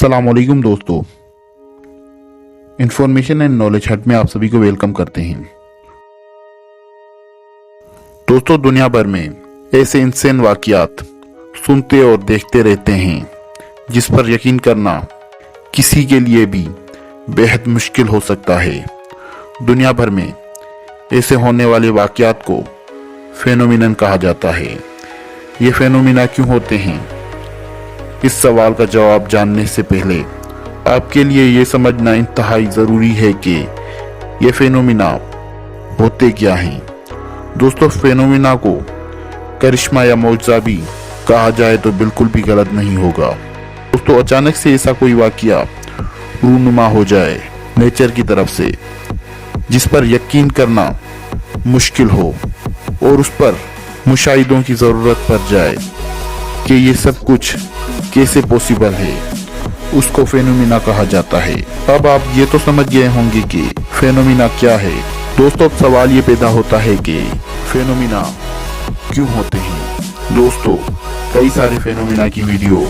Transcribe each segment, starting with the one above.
अस्सलामुअलैकुम दोस्तों, information and knowledge हट में आप सभी को वेलकम करते हैं। दोस्तों, दुनिया भर में ऐसे इंसान वाक़ियात सुनते और देखते रहते हैं जिस पर यकीन करना किसी के लिए भी बेहद मुश्किल हो सकता है। दुनिया भर में ऐसे होने वाले वाक़ियात को फेनोमिनन कहा जाता है। ये फेनोमिना क्यों होते हैं, इस सवाल का जवाब जानने से पहले आपके लिए ये समझना इंतहाई ज़रूरी है कि ये फेनोमिना होते क्या हैं। दोस्तों, फेनोमिना को करिश्मा या मौजज़ा भी कहा जाए तो बिल्कुल भी गलत नहीं होगा। दोस्तों, अचानक से ऐसा कोई वाक़या रूनुमा हो जाए नेचर की तरफ से जिस पर यकीन करना मुश्किल हो और उस पर मुशाहिदों की ज़रूरत पड़ जाए कि ये सब कुछ कैसे पॉसिबल है, उसको फेनोमिना कहा जाता है। अब आप ये तो समझ गए होंगे कि फेनोमिना क्या है। दोस्तों, अब सवाल ये पैदा होता है कि फेनोमिना क्यों होते हैं। दोस्तों, कई सारे फेनोमिना की वीडियो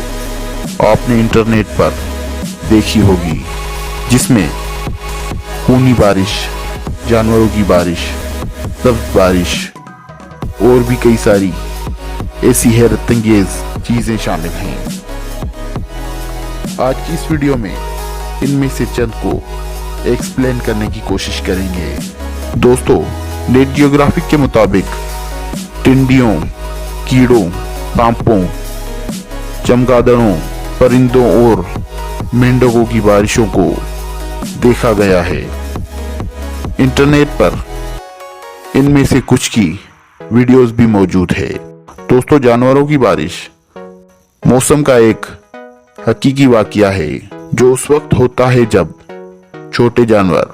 आपने इंटरनेट पर देखी होगी जिसमें खूनी बारिश, जानवरों की बारिश, सब्ज बारिश और भी कई सारी ऐसी हैरत अंगेज चीजें शामिल हैं। आज की इस वीडियो में इनमें से चंद को एक्सप्लेन करने की कोशिश करेंगे। दोस्तों, नेट जियोग्राफिक के मुताबिक टिड्डियों, कीड़ों, सांपों, चमगादड़ों, परिंदों और मेंढकों की बारिशों को देखा गया है। इंटरनेट पर इनमें से कुछ की वीडियोस भी मौजूद है। दोस्तों, जानवरों की बारिश मौसम का एक हकीकी वाकया है जो उस वक्त होता है जब छोटे जानवर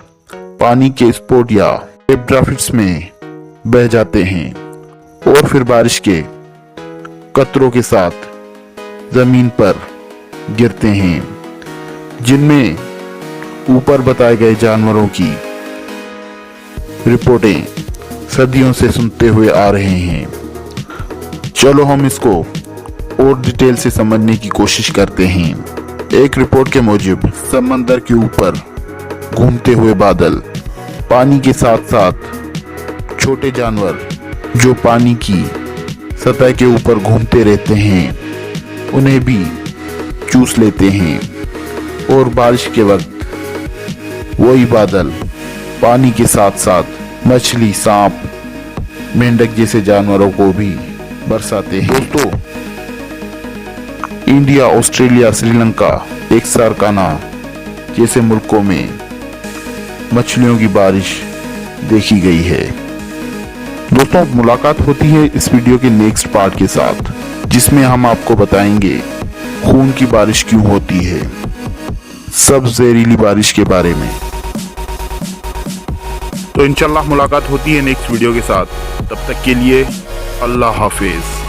पानी के स्पॉट या ड्राफ्ट्स में बह जाते हैं और फिर बारिश के कतरों के साथ जमीन पर गिरते हैं, जिनमें ऊपर बताए गए जानवरों की रिपोर्टें सदियों से सुनते हुए आ रहे हैं। चलो हम इसको और डिटेल से समझने की कोशिश करते हैं। एक रिपोर्ट के मुताबिक समंदर के ऊपर घूमते हुए बादल, पानी के साथ साथ छोटे जानवर जो पानी की सतह के ऊपर घूमते रहते हैं, उन्हें भी चूस लेते हैं और बारिश के वक्त वही बादल पानी के साथ साथ मछली, सांप, मेंढक जैसे जानवरों को भी बरसाते हैं। दोस्तों, इंडिया, ऑस्ट्रेलिया, श्रीलंका, एक्सारकाना जैसे मुल्कों में मछलियों की बारिश देखी गई है। दोस्तों, मुलाकात होती है इस वीडियो के नेक्स्ट पार्ट के साथ, जिसमें हम आपको बताएंगे खून की बारिश क्यों होती है, सब जहरीली बारिश के बारे में। तो इंशाल्लाह मुलाकात होती है नेक्स्ट वीडियो के साथ। तब तक के लिए अल्लाह हाफिज।